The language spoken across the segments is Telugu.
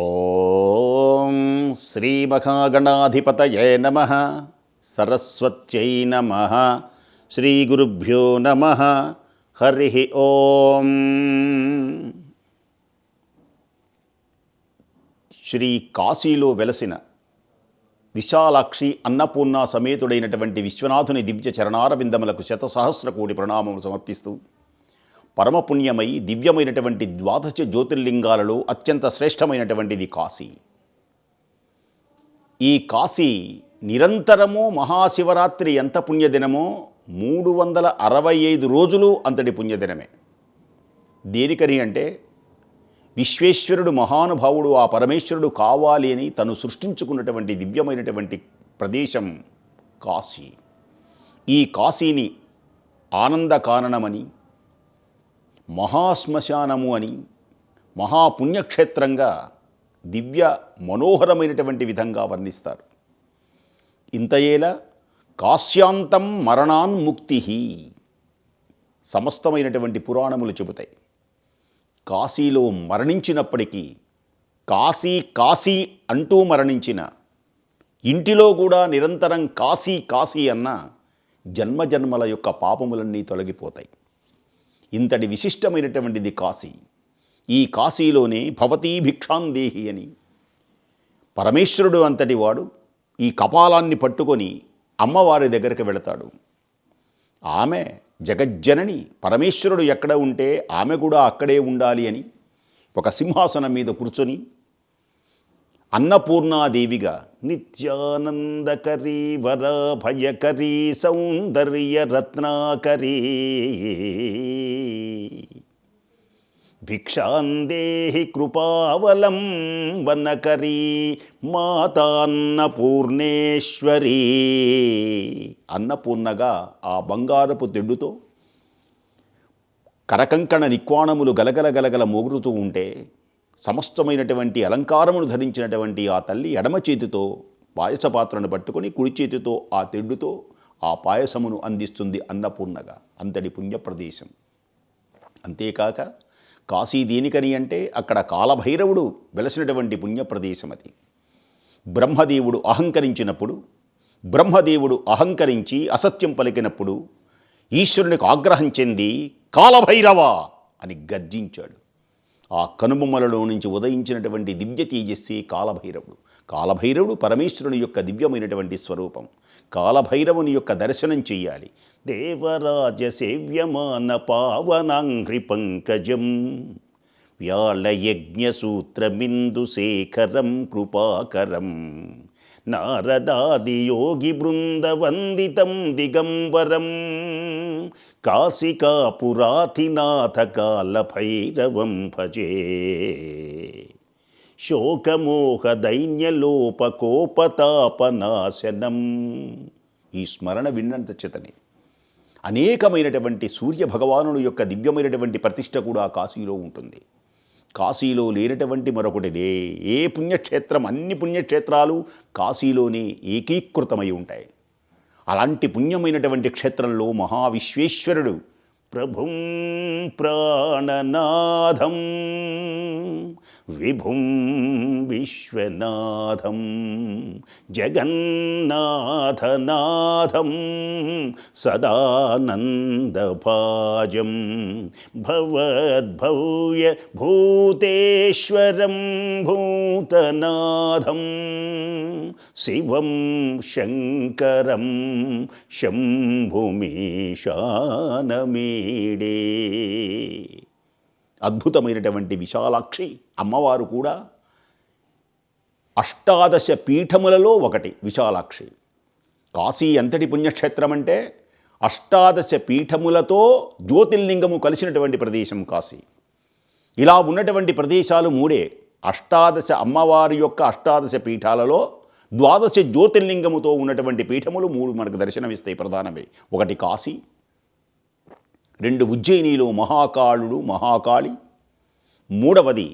ఓం శ్రీ మహాగణాధిపతయే నమః. సరస్వత్యై నమః. శ్రీ గురుభ్యో నమః. హరి ఓం. శ్రీ కాశీలో వెలసిన విశాలాక్షి అన్నపూర్ణ సమేతుడైనటువంటి విశ్వనాథుని దివ్య చరణారవిందములకు శతసహస్ర కోటి ప్రణామములు సమర్పిస్తూ, పరమపుణ్యమై దివ్యమైనటువంటి ద్వాదశ జ్యోతిర్లింగాలలో అత్యంత శ్రేష్టమైనటువంటిది కాశీ. ఈ కాశీ నిరంతరము మహాశివరాత్రి ఎంత పుణ్యదినమో 365 రోజులు అంతటి పుణ్యదినమే. దేనికని అంటే విశ్వేశ్వరుడు మహానుభావుడు, ఆ పరమేశ్వరుడు కావాలి అని తను సృష్టించుకున్నటువంటి దివ్యమైనటువంటి ప్రదేశం కాశీ. ఈ కాశీని ఆనందకాననమని, మహాశ్మశానము అని, మహాపుణ్యక్షేత్రంగా దివ్య మనోహరమైనటువంటి విధంగా వర్ణిస్తారు. ఇంతయేలా కాశ్యాంతం మరణాన్ముక్తి సమస్తమైనటువంటి పురాణములు చెబుతాయి. కాశీలో మరణించినప్పటికీ కాశీ కాశీ అంటూ మరణించిన, ఇంటిలో కూడా నిరంతరం కాశీ కాశీ అన్న జన్మజన్మల యొక్క పాపములన్నీ తొలగిపోతాయి. ఇంతటి విశిష్టమైనటువంటిది కాశీ. ఈ కాశీలోనే భవతీ భిక్షాందేహి అని పరమేశ్వరుడు అంతటి వాడు ఈ కపాలాన్ని పట్టుకొని అమ్మవారి దగ్గరికి వెళతాడు. ఆమె జగజ్జనని, పరమేశ్వరుడు ఎక్కడ ఉంటే ఆమె కూడా అక్కడే ఉండాలి అని ఒక సింహాసనం మీద కూర్చొని అన్నపూర్ణాదేవిగా నిత్యానందకరీ వరభయకరీ సౌందర్య రత్నాకరీ భిక్షాందేహి కృపావలంబనకరీ మాతాన్నపూర్ణేశ్వరీ. అన్నపూర్ణగా ఆ బంగారపు తెడ్డుతో కరకంకణ నిక్వాణములు గలగల గలగల మోగురుతూ ఉంటే, సమస్తమైనటువంటి అలంకారమును ధరించినటువంటి ఆ తల్లి ఎడమ చేతితో పాయసపాత్రను పట్టుకొని కుడి చేతితో ఆ తెడ్డుతో ఆ పాయసమును అందిస్తుంది అన్నపూర్ణగా. అంతటి పుణ్యప్రదేశం. అంతేకాక కాశీ దేనికని అంటే అక్కడ కాలభైరవుడు వెలసినటువంటి పుణ్యప్రదేశం అది. బ్రహ్మదేవుడు అహంకరించినప్పుడు, బ్రహ్మదేవుడు అహంకరించి అసత్యం పలికినప్పుడు ఈశ్వరునికి ఆగ్రహం చెంది కాలభైరవ అని గర్జించాడు. ఆ కనుబొమ్మలలో నుంచి ఉదయించినటువంటి దివ్య తేజస్సే కాలభైరవుడు. కాలభైరవుడు పరమేశ్వరుని యొక్క దివ్యమైనటువంటి స్వరూపం. కాలభైరవుని యొక్క దర్శనం చెయ్యాలి. దేవరాజ సేవ్యమాన పావనాంఘ్రి పంకజం వ్యాళయజ్ఞసూత్రబిందుశేఖరం కృపాకరం నారదాది యోగి బృందవందితం దిగంబరం కాశికాపురాధినాథ కాలభైరవం భజే. శోకమోహ దైన్యలోపకోపతాపనాశనం. ఈ స్మరణ విన్నంత చేతనే అనేకమైనటువంటి సూర్యభగవానుడు యొక్క దివ్యమైనటువంటి ప్రతిష్ట కూడా కాశీలో ఉంటుంది. కాశీలో లేనటువంటి మరొకటి ఏ పుణ్యక్షేత్రం, అన్ని పుణ్యక్షేత్రాలు కాశీలోనే ఏకీకృతమై ఉంటాయి. అలాంటి పుణ్యమైనటువంటి క్షేత్రంలో మహావిశ్వేశ్వరుడు ప్రభుం ప్రాణనాథం విభుం విశ్వనాథం జగన్నాథనాథం సదానందభాజం భవద్భవ్య భూతేశ్వరం భూతనాథం శివం శంకరం శంభుమీశానమీడే. అద్భుతమైనటువంటి విశాలాక్షి అమ్మవారు కూడా అష్టాదశ పీఠములలో ఒకటి విశాలాక్షి. కాశీ ఎంతటి పుణ్యక్షేత్రం అంటే అష్టాదశ పీఠములతో జ్యోతిర్లింగము కలిసినటువంటి ప్రదేశం కాశీ. ఇలా ఉన్నటువంటి ప్రదేశాలు మూడే. అష్టాదశ అమ్మవారి యొక్క అష్టాదశ పీఠాలలో ద్వాదశ జ్యోతిర్లింగముతో ఉన్నటువంటి పీఠములు 3 మనకు దర్శనమిస్తాయి ప్రధానమే. ఒకటి కాశీ, 2 ఉజ్జయినిలో మహాకాళుడు మహాకాళి, 3వది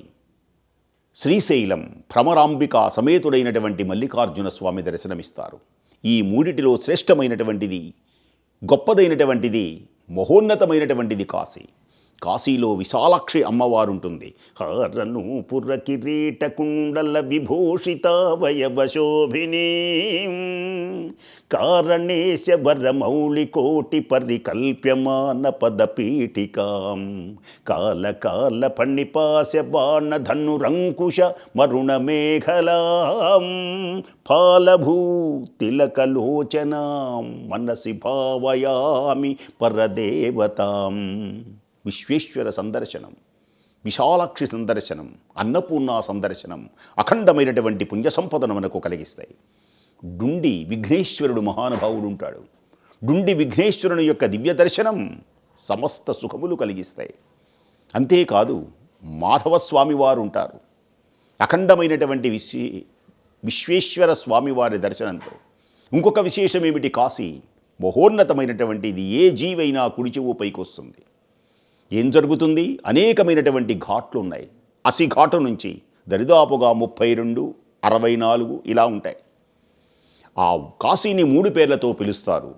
శ్రీశైలం భ్రమరాంబిక సమేతుడైనటువంటి మల్లికార్జున స్వామి దర్శనమిస్తారు. ఈ మూడిటిలో శ్రేష్టమైనటువంటిది, గొప్పదైనటువంటిది, మహోన్నతమైనటువంటిది కాశీ. కాశీలో విశాలాక్షి అమ్మవారు ఉంటుంది. హారను పుర కిరీట కుండల విభూషితావయవశోభినీ కారణేశ వరమౌళి కోటి పరికల్ప్యమాన పదపీఠికాం కాల పణిపాశ బాణ ధనురంకుశ మరుణ మేఘలాం ఫాలభూ తిలకలోచనాం మనసి భావయామి పరదేవతాం. విశ్వేశ్వర సందర్శనం, విశాలాక్షి సందర్శనం, అన్నపూర్ణ సందర్శనం అఖండమైనటువంటి పుణ్య సంపదను మనకు కలిగిస్తాయి. డుండి విఘ్నేశ్వరుడు మహానుభావుడు ఉంటాడు. డుండి విఘ్నేశ్వరుని యొక్క దివ్య దర్శనం సమస్త సుఖములు కలిగిస్తాయి. అంతేకాదు మాధవస్వామి వారు ఉంటారు. అఖండమైనటువంటి విశ్వేశ్వర స్వామివారి దర్శనంతో ఇంకొక విశేషం ఏమిటి, కాశీ మహోన్నతమైనటువంటిది. ఏ జీవైనా కుడి చెవు పైకి వస్తుంది. ఏం జరుగుతుంది, అనేకమైనటువంటి ఘాట్లు ఉన్నాయి. అసి ఘాటు నుంచి దరిదాపుగా 32, 64 ఇలా ఉంటాయి. ఆ కాశీని 3 పేర్లతో పిలుస్తారు.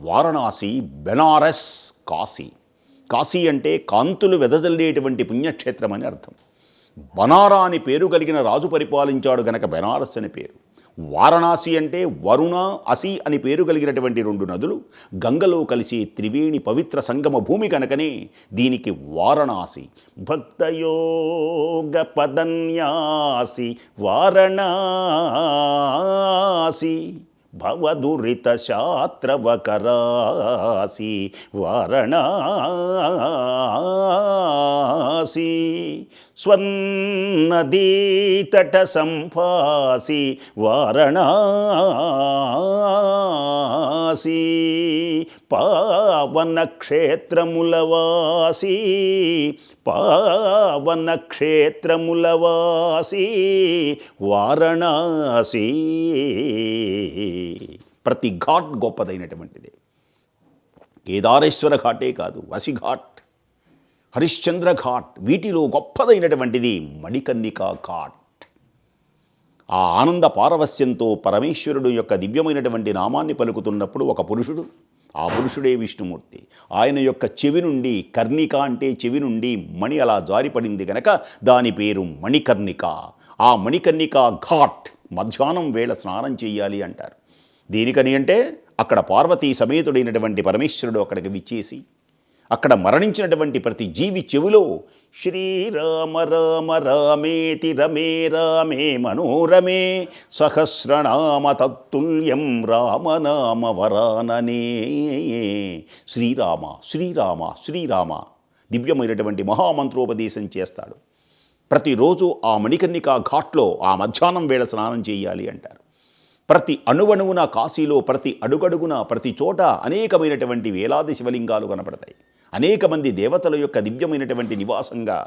వారణాసి, బెనారస్, కాశీ. కాశీ అంటే కాంతులు వెదజల్లేటువంటి పుణ్యక్షేత్రం అని అర్థం. బనారా అని పేరు కలిగిన రాజు పరిపాలించాడు గనక బెనారస్ అని పేరు. వారణాసి అంటే వరుణ, అసి అని పేరు కలిగినటువంటి 2 నదులు గంగలో కలిసి త్రివేణి పవిత్ర సంగమ భూమి కనుకనే దీనికి వారణాసి. భక్తయోగ పదన్యాసి వారణాసి భవదురిత శాత్రవకరాసి వారణాసి స్వర్ణదీతట సంపాసి వారణాసి పావన క్షేత్రములవాసి పావన క్షేత్రములవాసి వారణాసి. ప్రతి ఘాట్ గొప్పదైనటువంటిది. కేదారేశ్వర ఘాటే కాదు, వసిఘాట్, హరిశ్చంద్ర ఘాట్, వీటిలో గొప్పదైనటువంటిది మణికర్ణికా ఘాట్. ఆ ఆనంద పారవస్యంతో పరమేశ్వరుడు యొక్క దివ్యమైనటువంటి నామాన్ని పలుకుతున్నప్పుడు ఒక పురుషుడు, ఆ పురుషుడే విష్ణుమూర్తి, ఆయన యొక్క చెవి నుండి, కర్ణిక అంటే చెవి నుండి మణి అలా జారిపడింది కనుక దాని పేరు మణికర్ణిక. ఆ మణికర్ణికా ఘాట్ మధ్యాహ్నం వేళ స్నానం చేయాలి అంటారు. దేనికని అంటే అక్కడ పార్వతీ సమేతుడైనటువంటి పరమేశ్వరుడు అక్కడికి విచ్చేసి అక్కడ మరణించినటువంటి ప్రతి జీవి చెవిలో శ్రీరామ రామ రామేతి రమే రామే మనోరమే సహస్రనామ తత్తుల్యం రామనామ వరాననే. శ్రీరామ శ్రీరామ శ్రీరామ దివ్యమైనటువంటి మహామంత్రోపదేశం చేస్తాడు. ప్రతిరోజు ఆ మణికర్ణికా ఘాట్లో ఆ మధ్యాహ్నం వేళ స్నానం చేయాలి అంటారు. ప్రతి అణువణువున కాశీలో ప్రతి అడుగడుగున ప్రతి చోట అనేకమైనటువంటి వేలాది శివలింగాలు కనపడతాయి. అనేక మంది దేవతల యొక్క దివ్యమైనటువంటి నివాసంగా,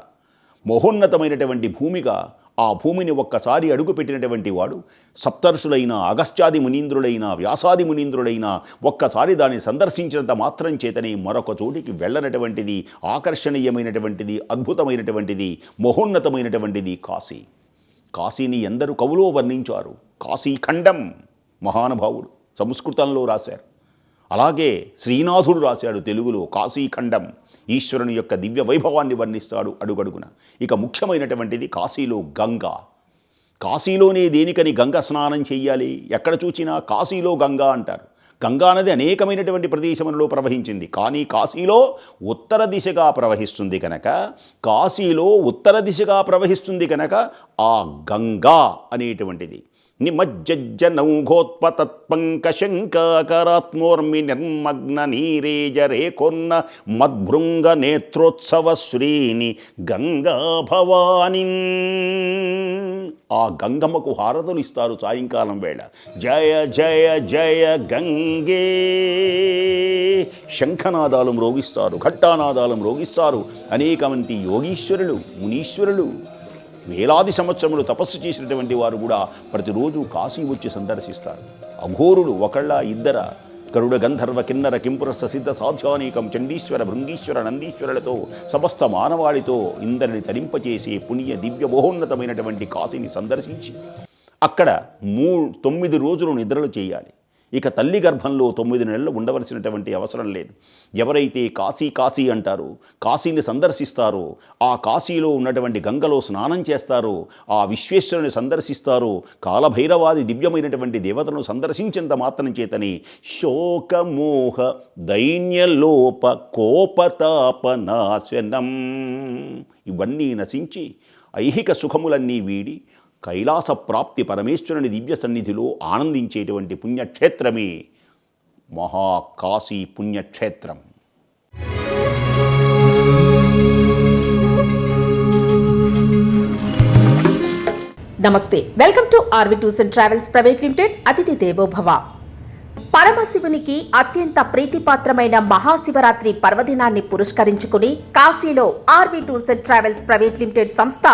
మహోన్నతమైనటువంటి భూమిగా ఆ భూమిని ఒక్కసారి అడుగుపెట్టినటువంటి వాడు సప్తర్షులైన, అగస్త్యాది మునీంద్రులైన, వ్యాసాది మునీంద్రులైన ఒక్కసారి దాన్ని సందర్శించినంత మాత్రం చేతనే మరొక చోటికి వెళ్ళనటువంటిది, ఆకర్షణీయమైనటువంటిది, అద్భుతమైనటువంటిది, మహోన్నతమైనటువంటిది కాశీ. కాశీని ఎందరు కవులో వర్ణించారు. కాశీఖండం మహానుభావుడు సంస్కృతంలో రాశారు. అలాగే శ్రీనాథుడు రాశాడు తెలుగులో కాశీఖండం. ఈశ్వరుని యొక్క దివ్య వైభవాన్ని వర్ణిస్తాడు అడుగడుగున. ఇక ముఖ్యమైనటువంటిది కాశీలో గంగా. కాశీలోనే దేనికని గంగ స్నానం చెయ్యాలి? ఎక్కడ చూచినా కాశీలో గంగా అంటారు. గంగా నది అనేకమైనటువంటి ప్రదేశములలో ప్రవహించింది. కానీ కాశీలో ఉత్తర దిశగా ప్రవహిస్తుంది కనుక, కాశీలో ఉత్తర దిశగా ప్రవహిస్తుంది కనుక ఆ గంగా అనేటువంటిది నిమజ్జనౌఘోత్పతత్పంకశంకాకరాత్మోర్మి నిర్మగ్న నీరేజరేకొన్న మద్భృంగ నేత్రోత్సవ శ్రీని గంగా భవాని. ఆ గంగమ్మకు హారతులు ఇస్తారు సాయంకాలం వేళ. జయ జయ జయ గంగే. శంఖనాదాలు మ్రోగిస్తారు, ఘట్టానాదాలు మ్రోగిస్తారు. అనేక మంది యోగీశ్వరులు, మునీశ్వరులు, వేలాది సంవత్సరములు తపస్సు చేసినటువంటి వారు కూడా ప్రతిరోజు కాశీ వచ్చి సందర్శిస్తారు. అఘోరులు ఒకళ్ళ ఇద్దర, గరుడ గంధర్వ కిన్నర కింపురస్త సిద్ధ సాధ్యానీకం చండీశ్వర భృంగీశ్వర నందీశ్వరులతో సమస్త మానవాళితో ఇందరిని తరింపచేసే పుణ్య దివ్య మహోన్నతమైనటువంటి కాశీని సందర్శించి అక్కడ 9 రోజులు నిద్రలు చేయాలి. ఇక తల్లి గర్భంలో 9 నెలలు ఉండవలసినటువంటి అవసరం లేదు. ఎవరైతే కాశీ కాశీ అంటారో, కాశీని సందర్శిస్తారో, ఆ కాశీలో ఉన్నటువంటి గంగలో స్నానం చేస్తారో, ఆ విశ్వేశ్వరుని సందర్శిస్తారో, కాలభైరవాది దివ్యమైనటువంటి దేవతలను సందర్శించినంత మాత్రం చేతని శోకమోహ దైన్యలోప కోపతాపనాశనం ఇవన్నీ నశించి ఐహిక సుఖములన్నీ వీడి కైలాస ప్రాప్తి పరమేశ్వరుని దివ్య సన్నిధిలో ఆనందించేటువంటి పుణ్యక్షేత్రమే మహాకాశీ పుణ్యక్షేత్రం. నమస్తే, welcome to RV tours and travels private limited. అతిథి దేవోభవ. పరమశివునికి అత్యంత ప్రీతిపాత్రమైన మహాశివరాత్రి పర్వదినాన్ని పురస్కరించుకుని కాశీలో RV tours and travels private limited సంస్థ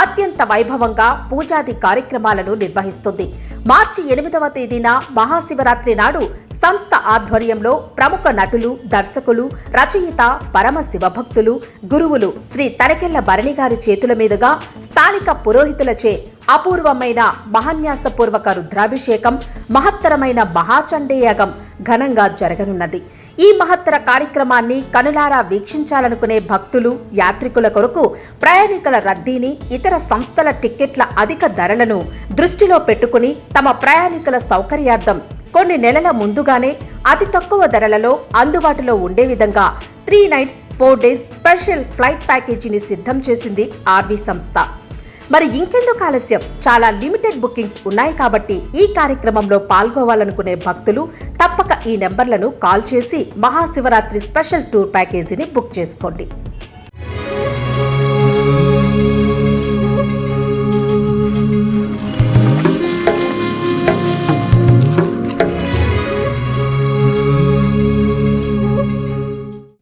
అత్యంత వైభవంగా పూజాది కార్యక్రమాలను నిర్వహిస్తుంది. మార్చి 8వ తేదీన మహాశివరాత్రి నాడు సంస్థ ఆధ్వర్యంలో ప్రముఖ నటులు, దర్శకులు, రచయిత, పరమ శివభక్తులు, గురువులు శ్రీ తనకెళ్ల భరణి గారి చేతుల మీదుగా స్థానిక పురోహితులచే అపూర్వమైన మహాన్యాసపూర్వక రుద్రాభిషేకం, మహత్తరమైన మహాచండీయాగం ఘనంగా జరగనున్నది. ఈ మహత్తర కార్యక్రమాన్ని కనులారా వీక్షించాలనుకునే భక్తులు, యాత్రికుల కొరకు ప్రయాణికుల రద్దీని, ఇతర సంస్థల టిక్కెట్ల అధిక ధరలను దృష్టిలో పెట్టుకుని తమ ప్రయాణికుల సౌకర్యార్థం కొన్ని నెలల ముందుగానే అతి తక్కువ ధరలలో అందుబాటులో ఉండే విధంగా 3 nights 4 days స్పెషల్ ఫ్లైట్ ప్యాకేజీని సిద్ధం చేసింది ఆర్వి సంస్థ. మరి ఇంకెందుకు ఆలస్యం, చాలా లిమిటెడ్ బుకింగ్స్ ఉన్నాయి కాబట్టి ఈ కార్యక్రమంలో పాల్గొవాలనుకునే భక్తులు తప్పక ఈ నెంబర్లను కాల్ చేసి మహాశివరాత్రి స్పెషల్ టూర్ ప్యాకేజీని బుక్ చేసుకోండి.